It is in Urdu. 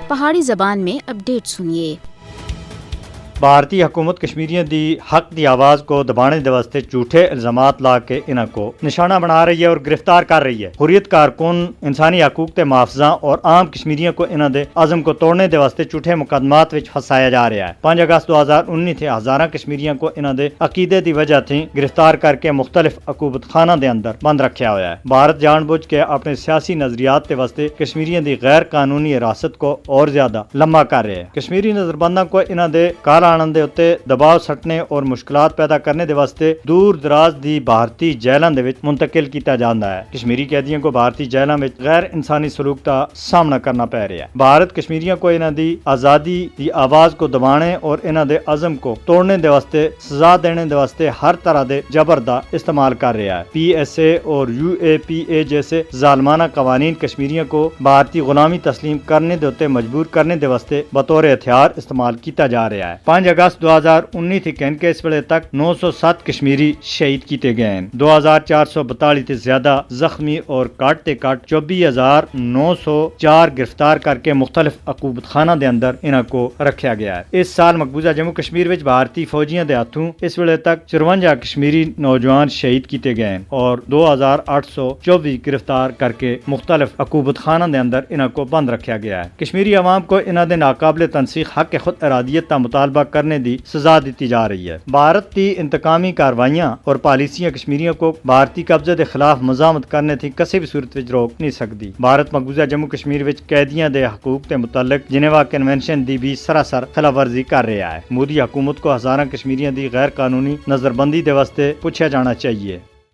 پہاڑی زبان میں اپڈیٹ سنیے۔ بھارتی حکومت کشمیریوں دی حق دی آواز کو دبانے دے واسطے جھوٹے الزامات لا کے انہاں کو نشانہ بنا رہی ہے اور گرفتار کر رہی ہے۔ حریت کارکن، انسانی حقوق تے محافظاں اور عام کشمیریوں کو انہاں دے عزم کو توڑنے دے واسطے جھوٹے مقدمات وچ پھنسایا جا رہا ہے۔ 5 اگست 2019 تھے ہزاراں کشمیریوں کو انہاں دے عقیدے دی وجہ تھی گرفتار کر کے مختلف عقوبت خانہ دے اندر بند رکھیا ہوا ہے۔ بھارت جان بوجھ کے اپنے سیاسی نظریات تے واسطے کشمیریوں دی غیر قانونی حراست کو اور زیادہ لمبا کر رہے ہیں۔ کشمیری نظربنداں کو انہاں دے کال آنن دے اتے دباؤ سٹنے اور مشکلات پیدا کرنے دے واسطے دور دراز دی بھارتی جیلاں دے وچ منتقل کیتا جاندا ہے۔ کشمیری قیدیوں کو بھارتی جیلاں وچ غیر انسانی سلوک دا سامنا کرنا پے رہا ہے۔ بھارت کشمیریوں کو انہاں دی آزادی دی آواز کو دبانے اور انہاں دے عزم کو توڑنے دے واسطے سزا دینے دے واسطے ہر طرح دے جبر دا استعمال کر رہا ہے۔ پی ایس اے اور یو اے پی اے جیسے ظالمانہ قوانین کشمیریوں کو بھارتی غلامی تسلیم کرنے دے اتے مجبور کرنے دے واسطے بطور ہتھیار استعمال کیتا جا رہا ہے۔ 5 اگست 2019 کہن کے اس ویلے تک 907 کشمیری شہید کیتے گئے ہیں، 2442 تے زیادہ زخمی اور کٹ تے کٹ 24904 گرفتار کر کے مختلف عقوبت خانہ دے اندر انہاں کو رکھیا گیا ہے۔ اس سال مقبوضہ جموں کشمیر وچ بھارتی فوجیاں دے ہاتھوں اس ویلے تک 54 کشمیری نوجوان شہید کیتے گئے ہیں اور 2824 گرفتار کر کے مختلف عقوبت خانہ دے اندر انہاں کو بند رکھیا گیا ہے۔ کشمیری عوام کو انہاں دے ناقابل تنسیق حق خود ارادیت کا مطالبہ کرنے دی سزا دیتی جا رہی ہے۔ بھارت کی انتقامی کاروائیاں اور پالیسیاں کشمیریوں کو بھارتی قبضے دے خلاف مزاحمت کرنے تھی کسی بھی صورت وچ روک نہیں سکتی۔ بھارت مقبوضہ جموں کشمیر وچ قیدیاں دے حقوق تے متعلق جنیوا کنونشن دی بھی سراسر خلاف ورزی کر رہا ہے۔ مودی حکومت کو ہزاراں کشمیریوں دی غیر قانونی نظر بندی دے واسطے پوچھا جانا چاہیے۔